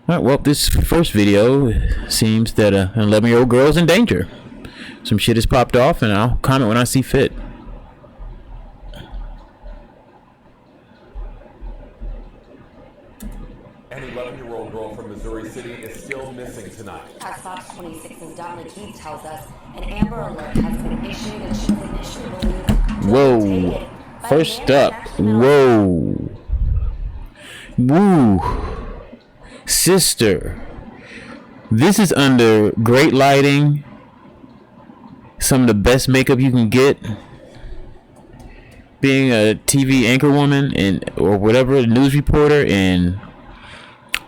All right, well, this first video seems that an 11-year-old girl is in danger. Some shit has popped off, and I'll comment when I see fit. An 11-year-old girl from Missouri City is still missing tonight. As Fox 26's Dominic Keith tells us, an Amber Alert has been issued and she was initially believed. Whoa. First up. Whoa. Woo. Sister. This is under great lighting. Some of the best makeup you can get. Being a TV anchor woman and or whatever, a news reporter, and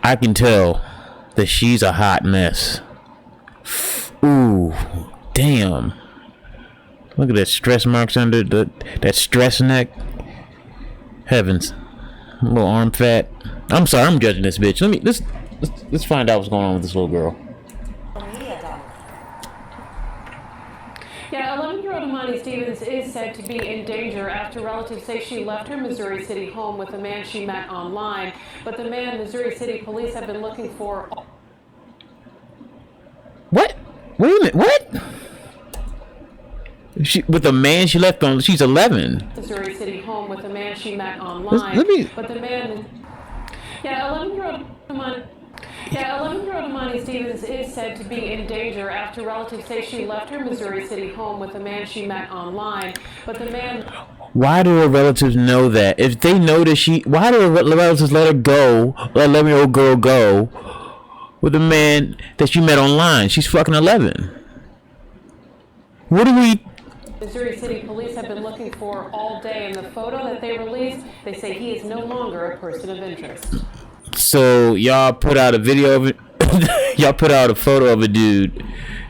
I can tell that she's a hot mess. Ooh, damn. Look at that stress marks under that stress neck. Heavens. A little arm fat. I'm sorry, I'm judging this bitch. Let's find out what's going on with this little girl. Yeah, 11-year-old Amani Stevens is said to be in danger after relatives say she left her Missouri City home with a man she met online. But the man Missouri City police have been looking for. What? Wait a minute, what? With a man she left on, she's 11. Missouri City home with a man she met online. But the man. Yeah, 11-year-old Amani Stevens is said to be in danger after relatives say she left her Missouri City home with a man she met online. But the man. Why do her relatives know that? If they know that why do her relatives let her go, let 11-year-old girl go with a man that she met online? She's fucking 11. What do we? Missouri City police have been looking for all day. In the photo that they released, they say he is no longer a person of interest. So y'all put out a video of it. Y'all put out a photo of a dude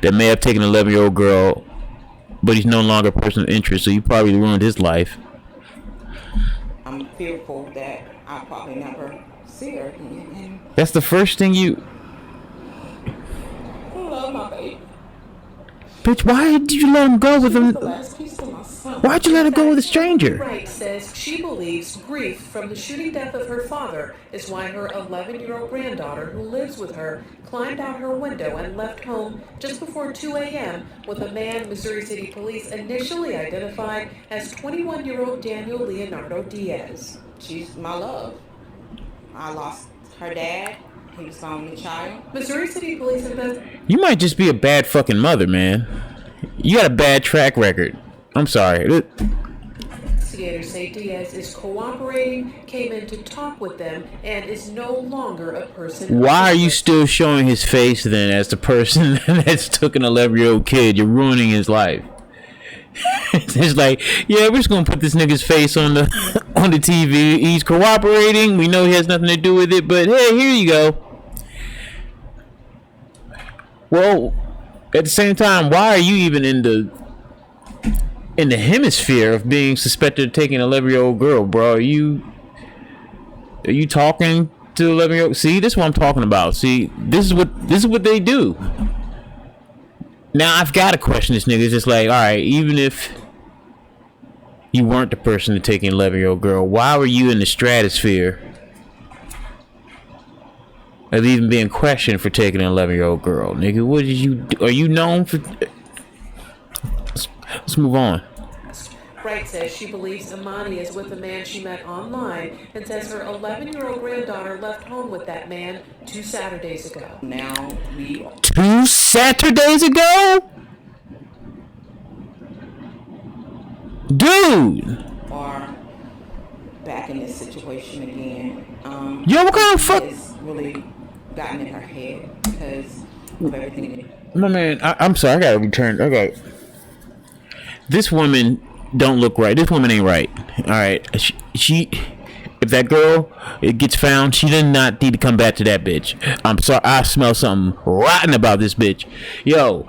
that may have taken an 11-year-old girl, but he's no longer a person of interest, so you probably ruined his life. I'm fearful that I'll probably never see her again. That's the first thing you... I love my baby. Bitch, why did you let him go with him? Why'd you let her go with a stranger? Wright says she believes grief from the shooting death of her father is why her 11-year-old granddaughter, who lives with her, climbed out her window and left home just before 2 a.m. with a man Missouri City police initially identified as 21-year-old Daniel Leonardo Diaz. She's my love. I lost her dad. He was my only child. Missouri City police investigate. You might just be a bad fucking mother, man. You got a bad track record. I'm sorry. Investigators say Diaz is cooperating, came in to talk with them, and is no longer a person. Why are you still showing his face then as the person that's took an 11-year-old kid? You're ruining his life. It's like, yeah, we're just gonna put this nigga's face on the TV. He's cooperating. We know he has nothing to do with it, but hey, here you go. Well, at the same time, why are you even in the hemisphere of being suspected of taking an 11-year-old girl, bro? Are you talking to 11-year-old? See, this is what I'm talking about. See, this is what they do. Now I've got to question this nigga. It's just like, all right, even if you weren't the person to take an 11-year-old girl, why were you in the stratosphere of even being questioned for taking an 11-year-old girl, nigga? What did you do? Are you known for? Let's move on. Wright says she believes Amani is with a man she met online and says her 11-year-old granddaughter left home with that man 2 Saturdays ago. Now we 2 Saturdays ago? Dude! are back in this situation again. Yo, what kind of fuck? It's really gotten in her head because of everything. My man, I'm sorry, I gotta return. Okay. This woman don't look right. This woman ain't right. Alright. She if that girl it gets found, she does not need to come back to that bitch. I'm sorry, I smell something rotten about this bitch. Yo.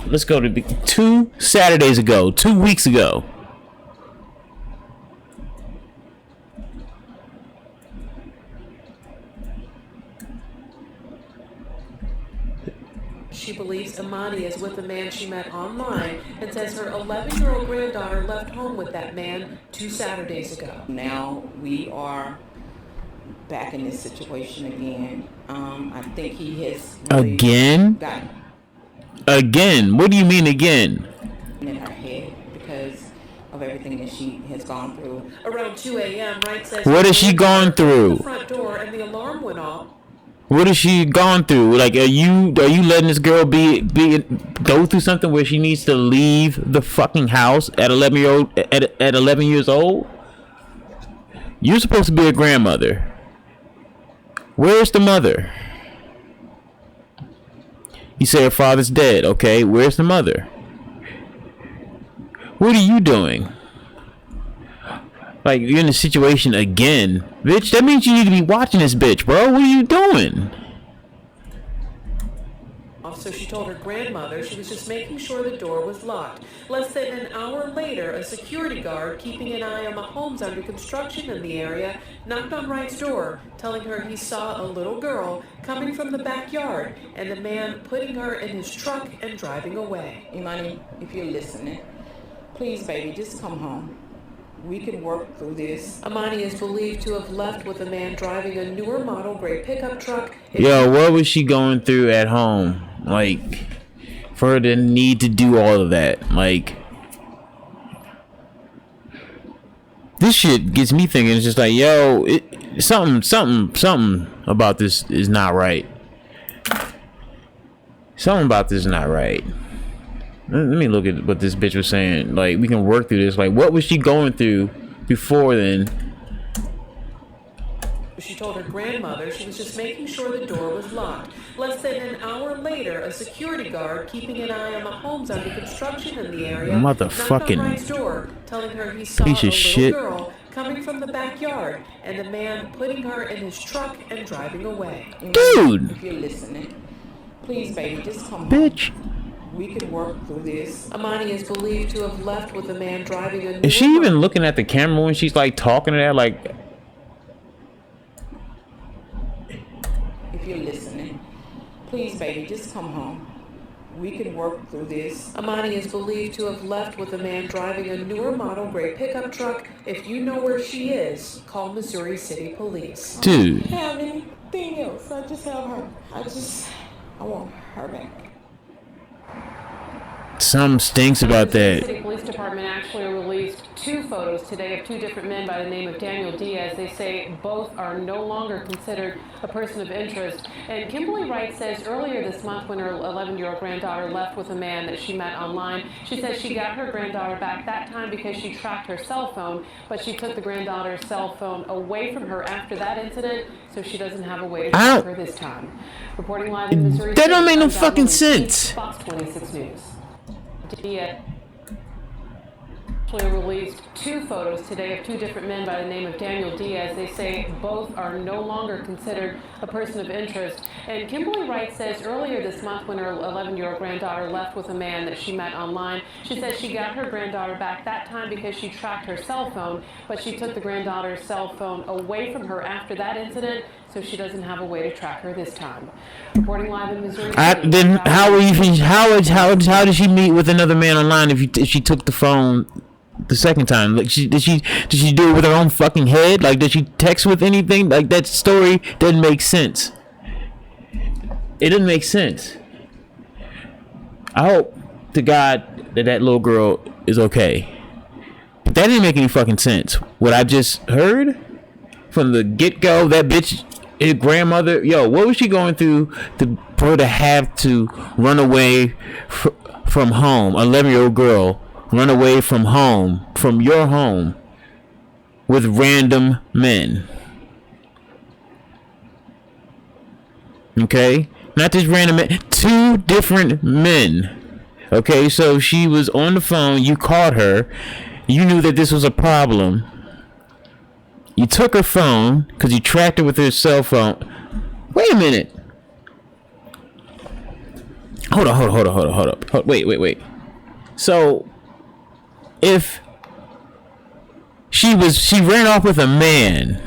Let's go to 2 Saturdays ago, 2 weeks ago. She believes Amani is with a man she met online and says her 11-year-old granddaughter left home with that man 2 Saturdays ago. Now we are back in this situation again. I think he has really Again? got Again? What do you mean again? in her head because of everything that she has gone through. Around 2 a.m., Wright says What has she gone through? the front door and the alarm went off. What has she gone through? Like, are you letting this girl go through something where she needs to leave the fucking house at 11 years old? You're supposed to be a grandmother. Where's the mother? You say her father's dead. Okay, where's the mother? What are you doing? Like, you're in a situation again. Bitch, that means you need to be watching this bitch, bro. What are you doing? So she told her grandmother she was just making sure the door was locked. Less than an hour later, a security guard keeping an eye on the homes under construction in the area knocked on Wright's door, telling her he saw a little girl coming from the backyard and the man putting her in his truck and driving away. Imani, if you're listening, please, baby, just come home. We can work through this. Imani is believed to have left with a man driving a newer model gray pickup truck. Yo, what was she going through at home? Like, for her to need to do all of that. Like, this shit gets me thinking. It's just like, yo, something about this is not right. Something about this is not right. Let me look at what this bitch was saying. Like, we can work through this. Like, what was she going through before then? She told her grandmother she was just making sure the door was locked. Less than an hour later, a security guard keeping an eye on the homes under construction in the area Motherfucking knocked on Wright's door, telling her he saw piece a of little shit. girl coming from the backyard and the man putting her in his truck and driving away. Dude! If you're listening, please, baby, just come home. Bitch. We can work through this. Imani is believed to have left with a man driving a newer Is she even looking at the camera when she's like talking to that? Like, If you're listening, please, baby, just come home. We can work through this. Imani is believed to have left with a man driving a newer model gray pickup truck. If you know where she is, call Missouri City Police. dude. I don't have anything else. I just have her. I want her back. Something stinks about The that. City Police Department actually released 2 photos today of 2 different men by the name of Daniel Diaz. They say both are no longer considered a person of interest. And Kimberly Wright says earlier this month when her 11-year-old granddaughter left with a man that she met online, she says she got her granddaughter back that time because she tracked her cell phone, but she took the granddaughter's cell phone away from her after that incident, so she doesn't have a way to track her this time. Reporting live in Missouri That don't City, make no I'm fucking Diane sense. Fox 26 News. Diaz actually released 2 photos today of 2 different men by the name of Daniel Diaz. They say both are no longer considered a person of interest. And Kimberly Wright says earlier this month when her 11-year-old granddaughter left with a man that she met online, she says she got her granddaughter back that time because she tracked her cell phone, but she took the granddaughter's cell phone away from her after that incident, so she doesn't have a way to track her this time. Reporting live in Missouri. Then how did she meet with another man online if she took the phone the second time? Like, did she do it with her own fucking head? Like, did she text with anything? Like, that story doesn't make sense. It doesn't make sense. I hope to God that little girl is okay. But that didn't make any fucking sense. What I just heard from the get-go, that bitch, his grandmother, yo, what was she going through for her to have to run away from home? 11-year-old girl run away from home, from your home, with random men. Okay? Not just random men, 2 different men. Okay, so she was on the phone, you called her, you knew that this was a problem. You took her phone because you tracked her with her cell phone. Wait a minute. Hold up. Wait. So, if she ran off with a man,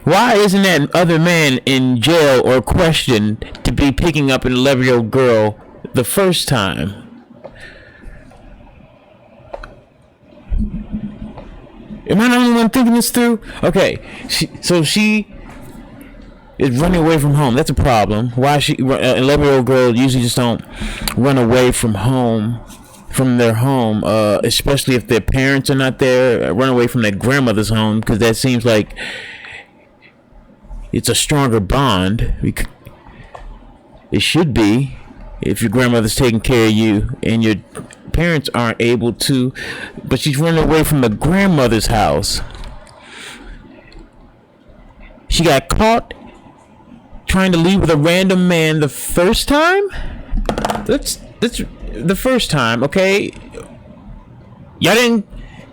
why isn't that other man in jail or questioned to be picking up an 11-year-old girl the first time? Am I the only one thinking this through? Okay, so she is running away from home. That's a problem. Why she? 11-year-old girl usually just don't run away from home, from their home, especially if their parents are not there. Run away from their grandmother's home because that seems like it's a stronger bond. It should be if your grandmother's taking care of you and your parents aren't able to, but she's running away from the grandmother's house. She got caught trying to leave with a random man the first time. That's the first time, okay? Y'all didn't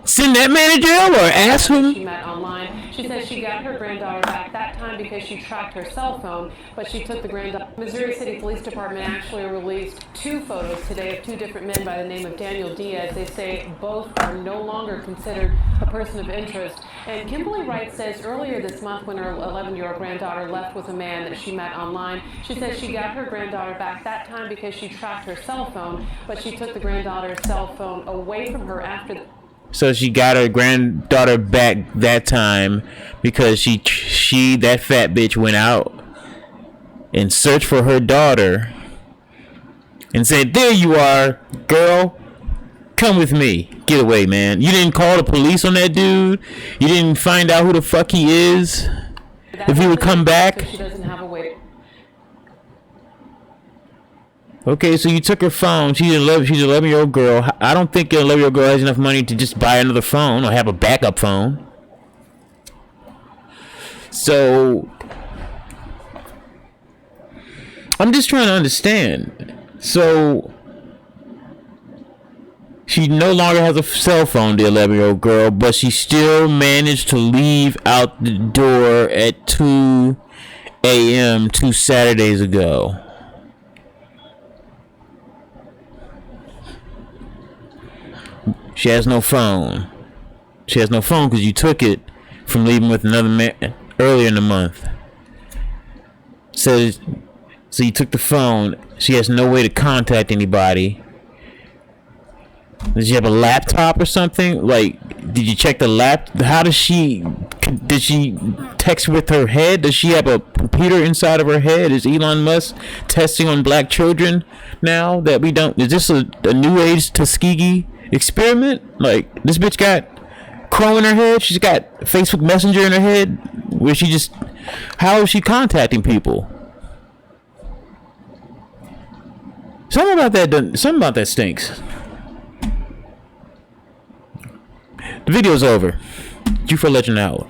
send that man to jail or ask him? She met online. She says she got her granddaughter back that time because she tracked her cell phone, but she took the granddaughter. Missouri City Police Department actually released 2 photos today of 2 different men by the name of Daniel Diaz. They say both are no longer considered a person of interest. And Kimberly Wright says earlier this month when her 11-year-old granddaughter left with a man that she met online, she says she got her granddaughter back that time because she tracked her cell phone, but she took the granddaughter's cell phone away from her after the. So she got her granddaughter back that time because she that fat bitch went out and searched for her daughter and said, "There you are, girl. Come with me. Get away, man. You didn't call the police on that dude. You didn't find out who the fuck he is. If he would come back." She doesn't have a way. Okay, so you took her phone. She's an 11-year-old girl. I don't think an 11-year-old girl has enough money to just buy another phone or have a backup phone. So I'm just trying to understand. So she no longer has a cell phone, the 11-year-old girl, but she still managed to leave out the door at 2 a.m. 2 Saturdays ago. She has no phone. She has no phone because you took it from leaving with another man earlier in the month. So you took the phone. She has no way to contact anybody. Does she have a laptop or something? Like, did you check the how did she text with her head? Does she have a computer inside of her head? Is Elon Musk testing on black children now that we don't? Is this a new age Tuskegee experiment? Like, this bitch got Chrome in her head. She's got Facebook Messenger in her head where she just, how is she contacting people? Something about that stinks. The video's over. JewFroLegend out.